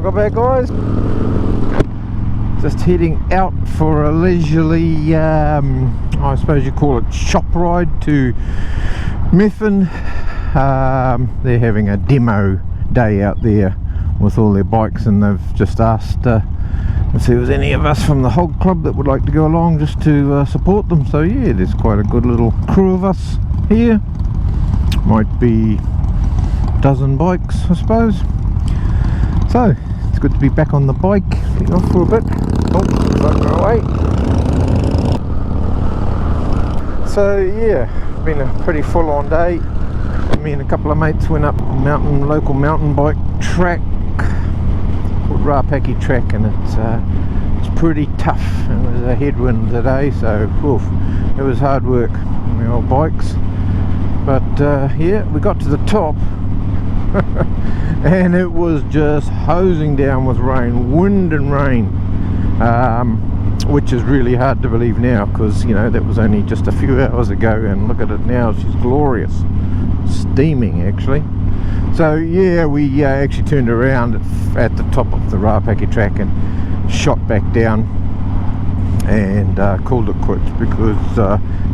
welcome back, guys. Just heading out for a leisurely, I suppose you call it shop ride to Methven. They're having a demo day out there with all their bikes, and they've just asked if there was any of us from the Hog Club that would like to go along just to support them. So yeah, there's quite a good little crew of us here. Might be a dozen bikes, I suppose. So it's good to be back on the bike. Get off for a bit. Oh, go away. So yeah, been a pretty full-on day. Me and a couple of mates went up local mountain bike track called Rakaia track, and it's pretty tough. It was a headwind today, so oof, it was hard work on the old bikes. But yeah, we got to the top and it was just hosing down with rain, wind and rain, which is really hard to believe now, because you know that was only just a few hours ago, and look at it now, she's glorious, steaming actually. So yeah, we actually turned around at the top of the Rakaia track and shot back down and called it quits, because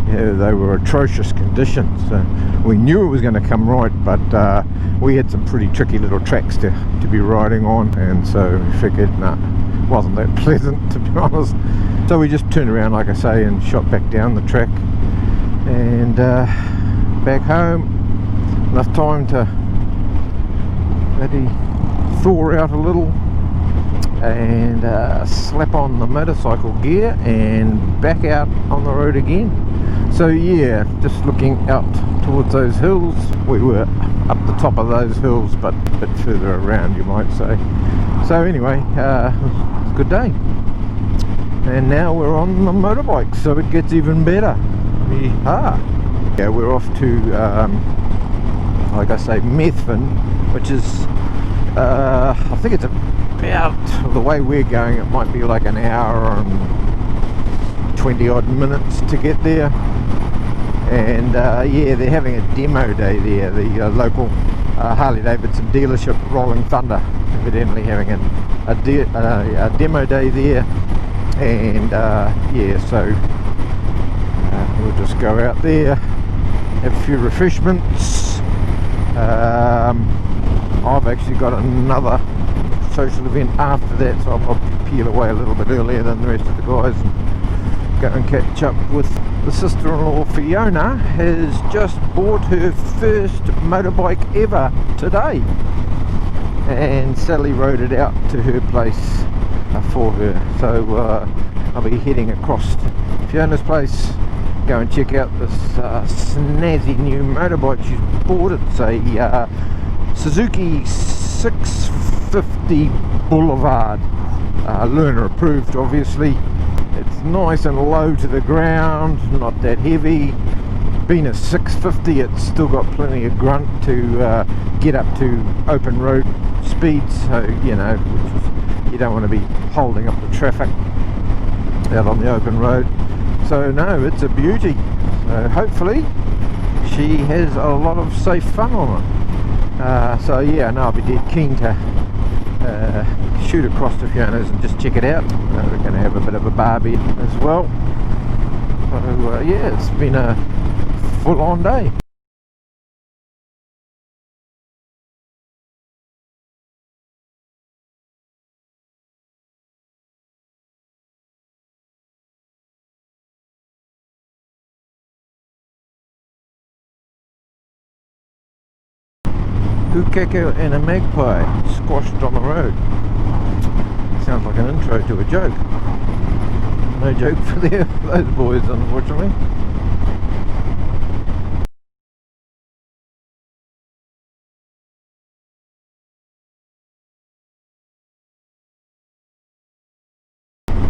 yeah, they were atrocious conditions. We knew it was going to come right, but we had some pretty tricky little tracks to be riding on, and so we figured nah, wasn't that pleasant, to be honest. So we just turned around, like I say, and shot back down the track and back home. Enough time to maybe thaw out a little and slap on the motorcycle gear and back out on the road again. So yeah, just looking out towards those hills. We were up the top of those hills, but a bit further around, you might say. So anyway, it was a good day, and now we're on the motorbike, so it gets even better. Yeah, we're off to like I say, Methven, which is I think it's about, the way we're going, it might be like an hour and 20 odd minutes to get there. And yeah, they're having a demo day there. The local Harley Davidson dealership, Rolling Thunder, evidently having a demo day there. And yeah, so we'll just go out there, have a few refreshments. I've actually got another social event after that, so I'll probably peel away a little bit earlier than the rest of the guys and go and catch up with the sister-in-law. Fiona has just bought her first motorbike ever today, and Sally rode it out to her place for her. So I'll be heading across to Fiona's place, go and check out this snazzy new motorbike she's bought. It's a Suzuki 650 Boulevard, learner approved obviously. It's nice and low to the ground, not that heavy. Being a 650, it's still got plenty of grunt to get up to open road speeds, so you know, you don't want to be holding up the traffic out on the open road. So no, it's a beauty. So hopefully she has a lot of safe fun on it. So yeah, no, I'll be dead keen to shoot across to Fiona's and just check it out. We're going to have a bit of a barbie as well. So yeah, it's been a full-on day. Kukeko and a magpie squashed on the road. Sounds like an intro to a joke. No joke for those boys, unfortunately.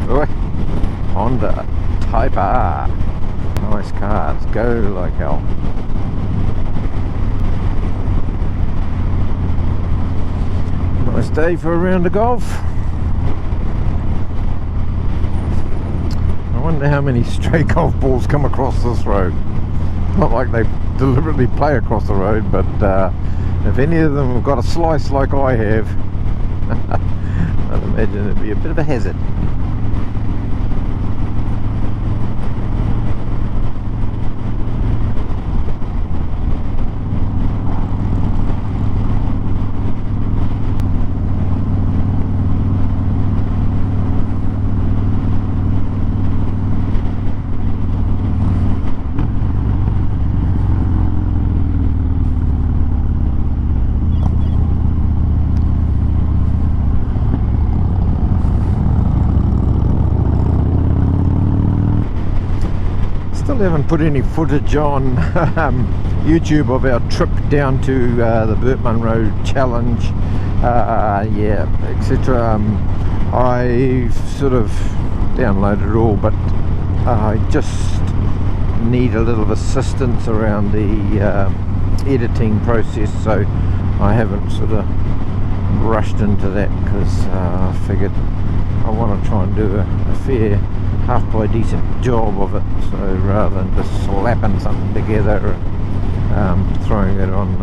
Oi, Honda Type R. Nice cars, go like hell. Nice day for a round of golf. I wonder how many stray golf balls come across this road. Not like they deliberately play across the road, but if any of them have got a slice like I have, I'd imagine it'd be a bit of a hazard. Haven't put any footage on YouTube of our trip down to the Burt Munro Challenge, yeah, etc. I've sort of downloaded it all, but I just need a little assistance around the editing process, so I haven't sort of rushed into that, because I figured I want to try and do a fair half-by decent job of it, so rather than just slapping something together and throwing it on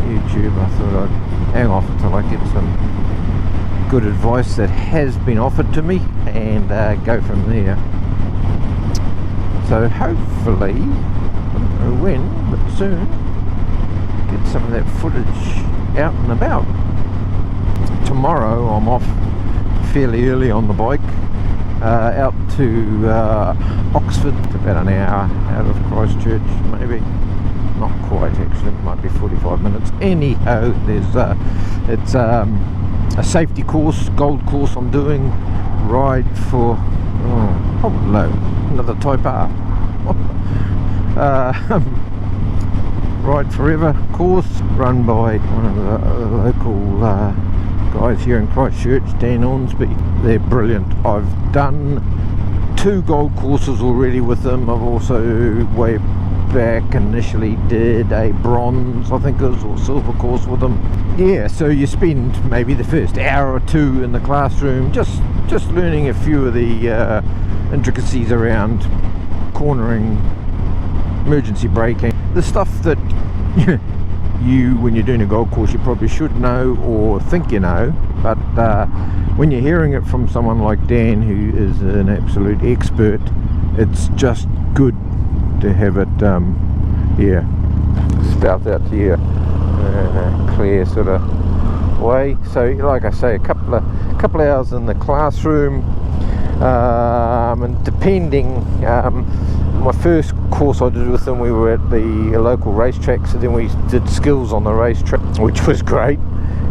YouTube, I thought I'd hang off until I get some good advice that has been offered to me and go from there. So hopefully, I don't know when, but soon, get some of that footage out and about. Tomorrow I'm off fairly early on the bike, out to Oxford. It's about an hour out of Christchurch, maybe. Not quite, actually, it might be 45 minutes. Anyhow, there's it's a safety course, gold course I'm doing. Ride for, oh no, another Type R. Ride Forever course, run by one of the local guys here in Christchurch, Dan Ornsby. They're brilliant. I've done 2 gold courses already with them. I've also way back initially did a bronze, I think it was, or silver course with them. Yeah, so you spend maybe the first hour or 2 in the classroom just learning a few of the intricacies around cornering, emergency braking, the stuff that you, when you're doing a gold course, you probably should know or think you know, but when you're hearing it from someone like Dan, who is an absolute expert, it's just good to have it yeah, spout out to you in a clear sort of way. So like I say, a couple of hours in the classroom, and depending, my first course I did with them, we were at the local racetrack, so then we did skills on the racetrack, which was great,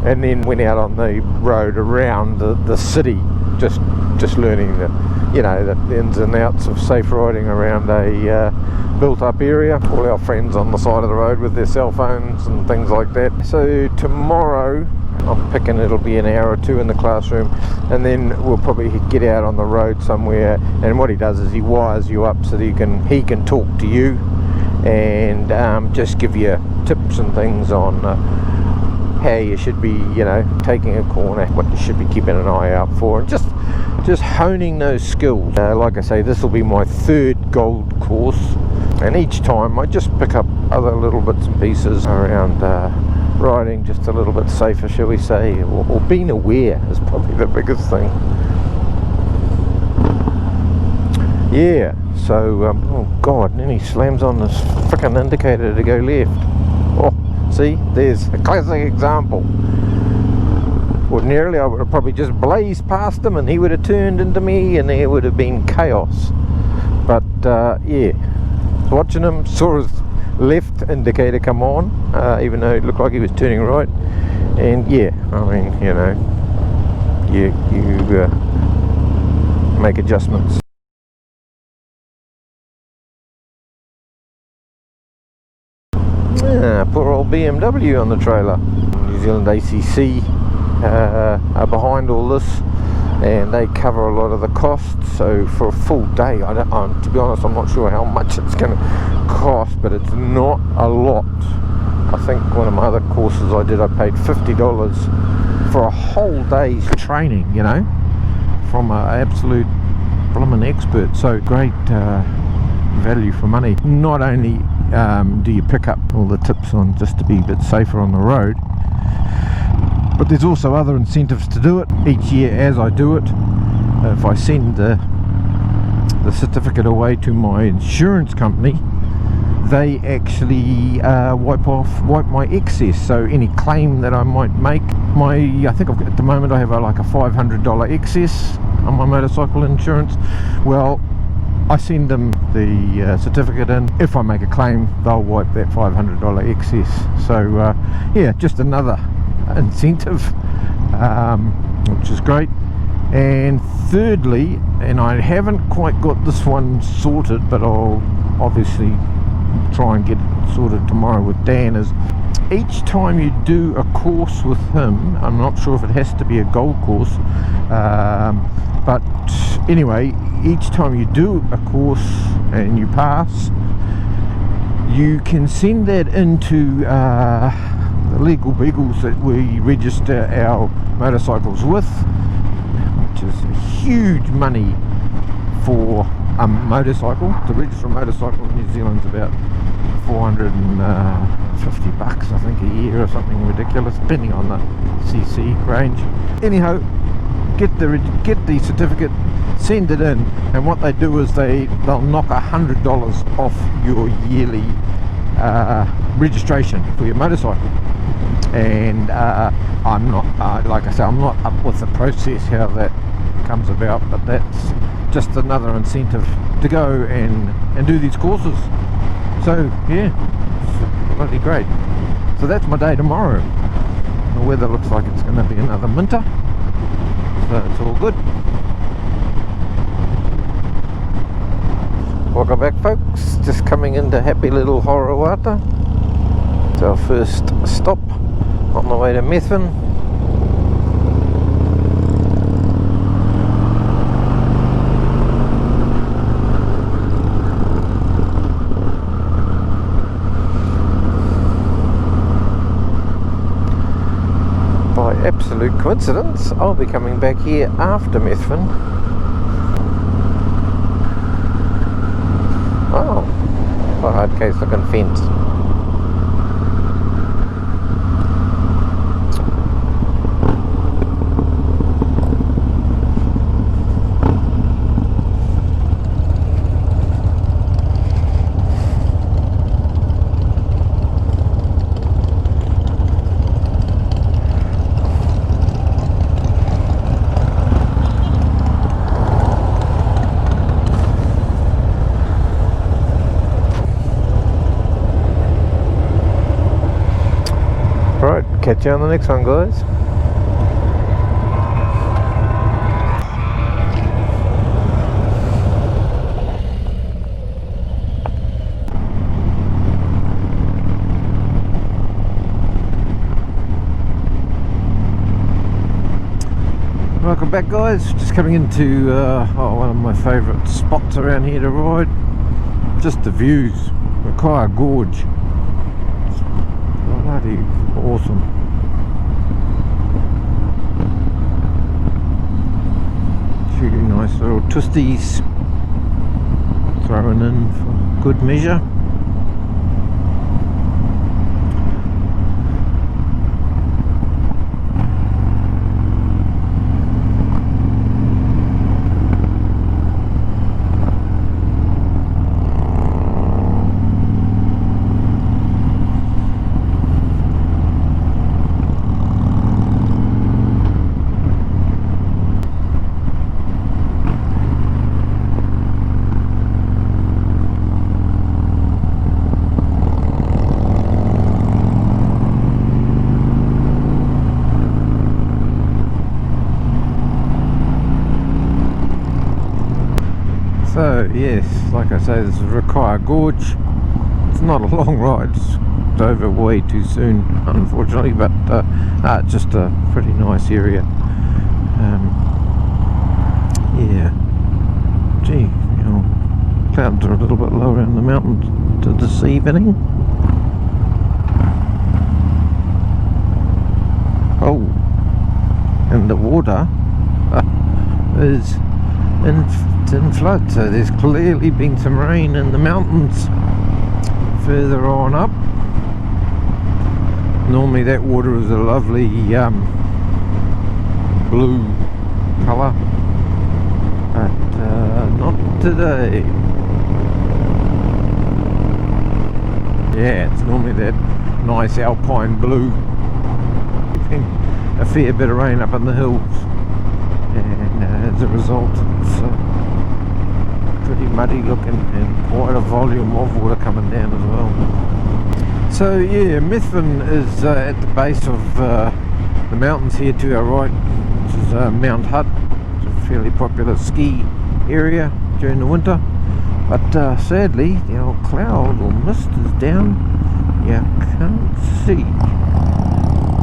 and then went out on the road around the city, just learning the ins and outs of safe riding around a built up area. All our friends on the side of the road with their cell phones and things like that. So tomorrow I'm picking it'll be an hour or 2 in the classroom, and then we'll probably get out on the road somewhere, and what he does is he wires you up so that he can talk to you and just give you tips and things on how you should be, taking a corner, what you should be keeping an eye out for, and just honing those skills. Like I say, this will be my 3rd gold course, and each time I just pick up other little bits and pieces around riding just a little bit safer, shall we say, or being aware is probably the biggest thing. Yeah, so oh god, and then he slams on this frickin' indicator to go left. Oh, see, there's a classic example. Ordinarily I would have probably just blazed past him and he would have turned into me and there would have been chaos, but yeah, watching him, saw his left indicator come on, even though it looked like he was turning right, and yeah, I mean, you make adjustments. Poor old BMW on the trailer. New Zealand ACC are behind all this, and they cover a lot of the costs. So for a full day, to be honest, I'm not sure how much it's going to cost, but it's not a lot. I think one of my other courses I did, I paid $50 for a whole day's training, from an absolute bloomin' expert. So great value for money. Not only do you pick up all the tips on just to be a bit safer on the road, but But there's also other incentives to do it each year as I do it. If I send the certificate away to my insurance company, they actually wipe my excess. So any claim that I might make, I think at the moment I have like a $500 excess on my motorcycle insurance. Well, I send them the certificate in. If I make a claim, they'll wipe that $500 excess. So yeah, just another incentive, which is great. And thirdly, and I haven't quite got this one sorted, but I'll obviously try and get it sorted tomorrow with Dan, is each time you do a course with him, I'm not sure if it has to be a gold course, but anyway, each time you do a course and you pass, you can send that into the legal beagles that we register our motorcycles with, which is huge money for a motorcycle. To register a motorcycle in New Zealand's about $450 I think a year, or something ridiculous, depending on the CC range. Anyhow, get the certificate, send it in, and what they do is they'll knock $100 off your yearly registration for your motorcycle. And I'm not, like I say, I'm not up with the process how that comes about, but that's just another incentive to go and do these courses. So yeah, it's bloody great. So that's my day tomorrow. The weather looks like it's going to be another minter, so it's all good. Welcome back, folks. Just coming into happy little Hororata. It's our first stop on the way to Methven. By absolute coincidence, I'll be coming back here after Methven. Oh, a hard case looking fence. Catch you on the next one, guys. Welcome back, guys. Just coming into one of my favourite spots around here to ride. Just the views. Rakaia Gorge. It's bloody awesome. Few nice little twisties thrown in for good measure. So yes, like I say, this is Rakaia Gorge. It's not a long ride, it's over way too soon unfortunately, but it's just a pretty nice area. Yeah, gee, you know, clouds are a little bit lower in the mountains this evening. Oh, and the water is in flood, so there's clearly been some rain in the mountains further on up. Normally that water is a lovely blue colour, but not today. Yeah, it's normally that nice alpine blue. A fair bit of rain up in the hills, and as a result it's pretty muddy looking and quite a volume of water coming down as well. So yeah, Methven is at the base of the mountains here to our right, which is Mount Hutt. It's a fairly popular ski area during the winter, but sadly the old cloud or mist is down. You can't see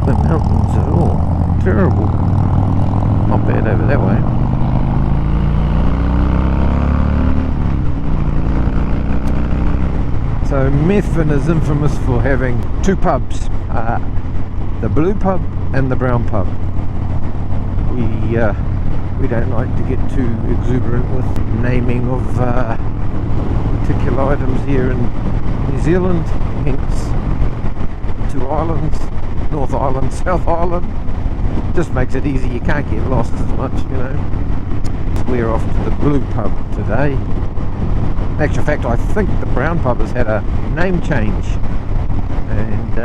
the mountains at all. Terrible. Not bad over that way. So Methven is infamous for having two pubs, the blue pub and the brown pub. We don't like to get too exuberant with naming of particular items here in New Zealand, hence two islands, North Island, South Island. Just makes it easy, you can't get lost as much, you know. We're off to the blue pub today. In actual fact, I think the brown pub has had a name change, and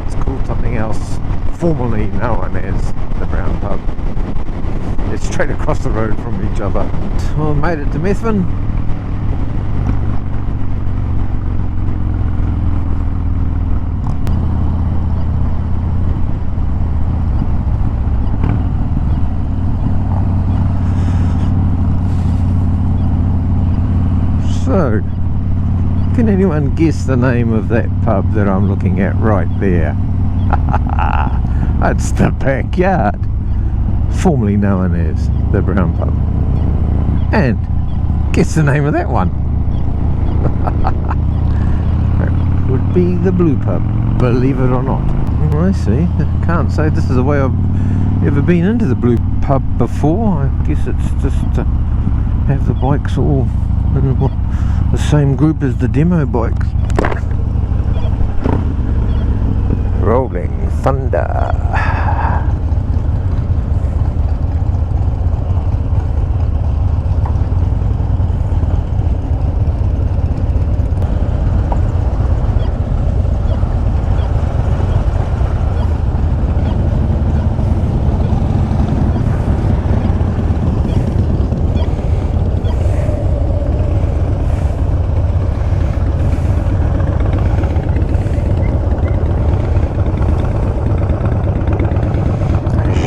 it's called something else, formerly known as the brown pub. It's straight across the road from each other. Well, made it to Methven. So, can anyone guess the name of that pub that I'm looking at right there? It's the Backyard, formerly known as the Brown Pub. And guess the name of that one? That would be the Blue Pub, believe it or not. I see. I can't say this is the way I've ever been into the Blue Pub before. I guess it's just to have the bikes all in the same group as the demo bikes. Rolling Thunder.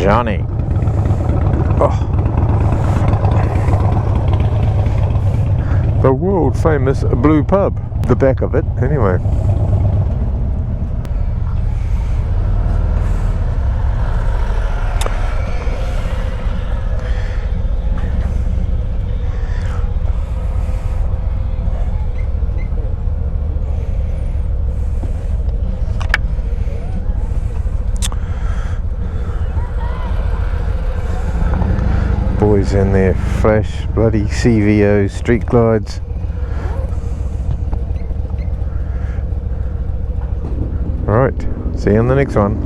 Johnny. Oh. The world famous Blue Pub. The back of it, anyway. Boys in their fresh bloody CVO street glides. Right, see you on the next one.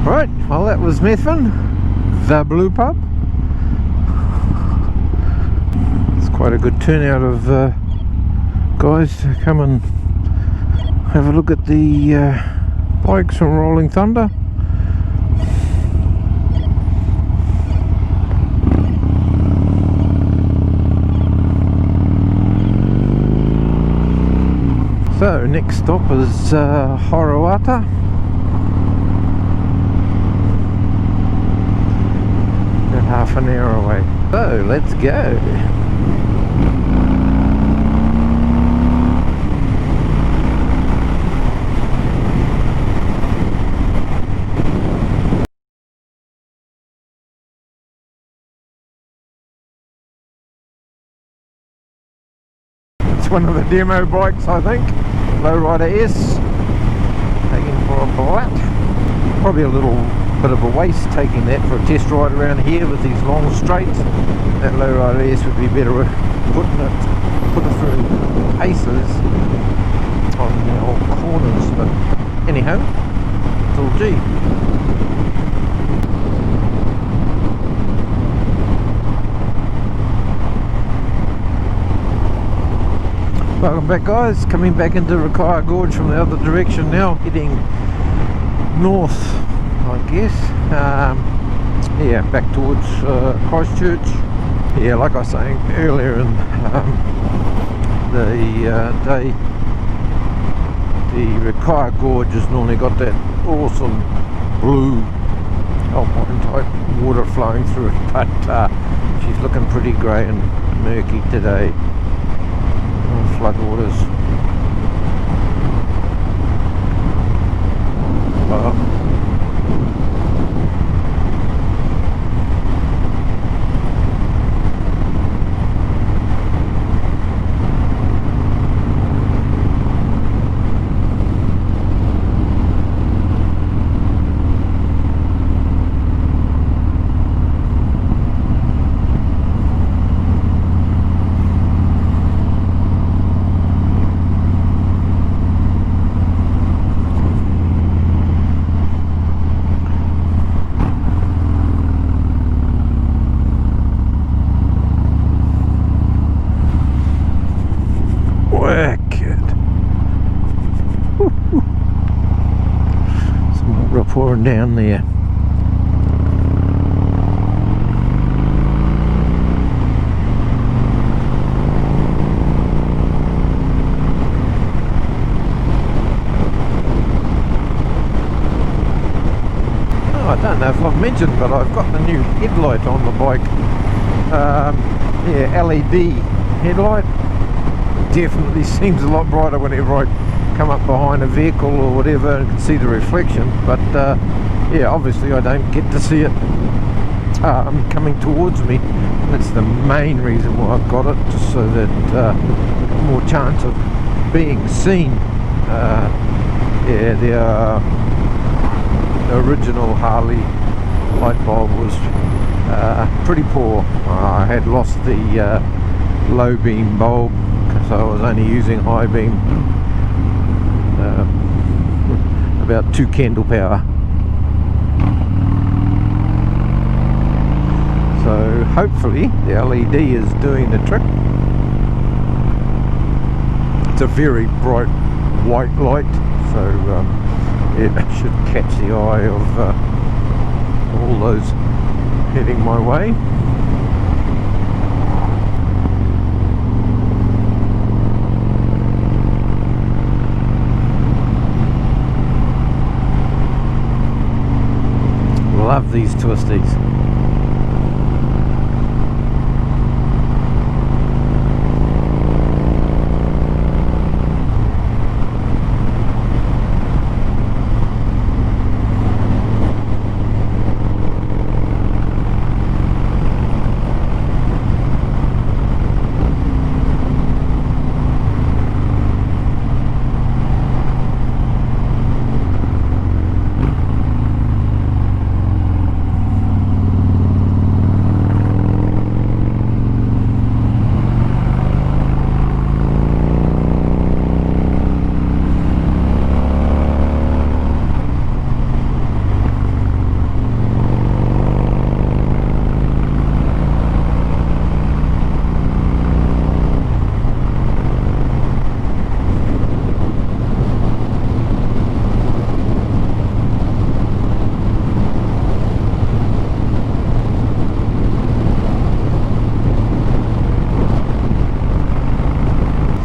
Right, well that was Methven. The Blue Pub. It's quite a good turnout of guys to come and have a look at the bikes from Rolling Thunder. So next stop is Hororata. Half an hour away. So let's go. It's one of the demo bikes, I think. Lowrider S. Taking for a bite. Probably a little bit of a waste taking that for a test ride around here with these long straights. That low rider S would be better at put it through paces on the old corners, but anyhow, it's all G. Welcome back, guys. Coming back into Rakaia Gorge from the other direction now, heading north, I guess. Yeah, back towards Christchurch. Yeah, like I was saying earlier in the day, the Rakaia Gorge has normally got that awesome blue alpine type water flowing through it, but she's looking pretty grey and murky today. Floodwaters. Pouring down there. Oh, I don't know if I've mentioned, but I've got the new headlight on the bike. Yeah, LED headlight. Definitely seems a lot brighter whenever I come up behind a vehicle or whatever and can see the reflection, but yeah, obviously I don't get to see it coming towards me. That's the main reason why I've got it, just so that more chance of being seen. Yeah, the original Harley light bulb was pretty poor. I had lost the low beam bulb because I was only using high beam. About 2 candle power. So hopefully the LED is doing the trick. It's a very bright white light, so it should catch the eye of all those heading my way. Love these twisties.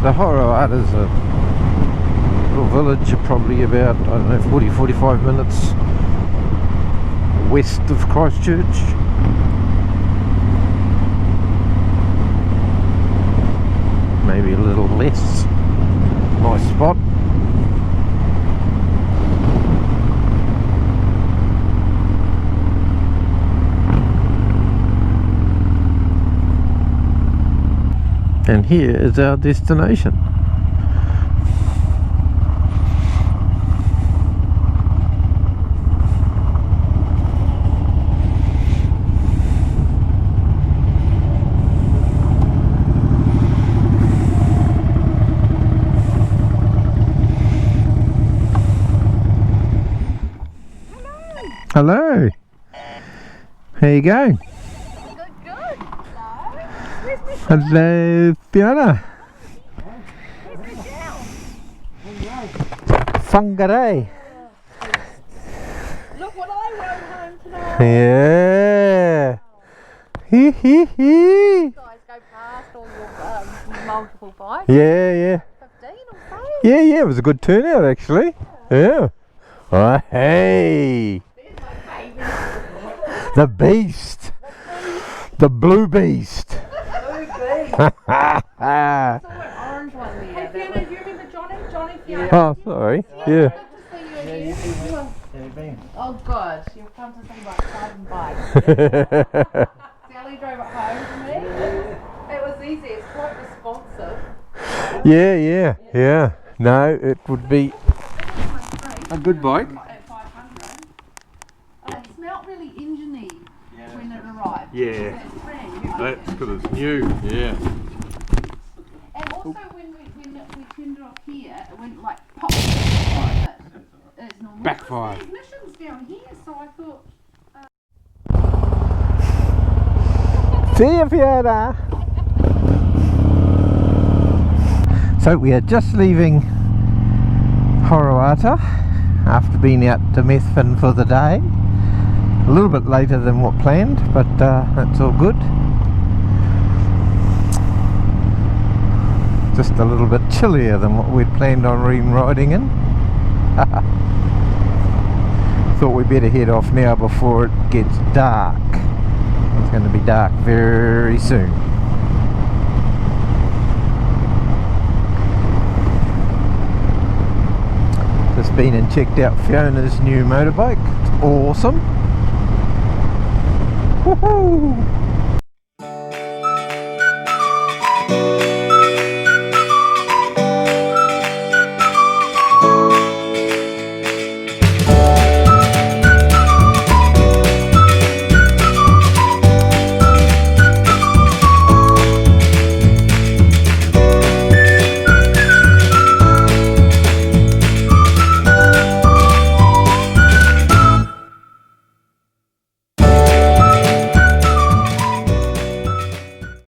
The Hororata is a little village, probably about, I don't know, 40-45 minutes west of Christchurch. Maybe a little less. Nice spot. And here is our destination. Hello. How you going? Good. Hello. Hello, Fiona. Whangarei. Look what I wrote home tonight. Yeah. Hee hee hee. You guys go past all your multiple bikes. Yeah. 15 or so. Yeah, it was a good turnout actually. Yeah. Oh, hey. There's my baby. The beast. The blue beast. Blue beast. Oh, I saw an orange one there. Hey Fiona, do you remember Johnny? Johnny Fiona. sorry. Yeah. Good to see you again. Oh God, you've come to see my garden bike. Sally drove it home for me. It was easy. It's quite responsive. Yeah. No, it would be a good bike. At 500. It smelled really engine-y when it arrived. Yeah. It's brand new. That's because it's new. Yeah. And also when we turned it off here, it went like pop. It's normal. Backfire. There's missions down here, so I thought. See you, Fiona. So we are just leaving Hororata after being out to Methven for the day. A little bit later than what planned, but that's all good. Just a little bit chillier than what we'd planned on riding in. Thought we'd better head off now before it gets dark. It's going to be dark very soon. Just been and checked out Fiona's new motorbike. It's awesome. Woohoo!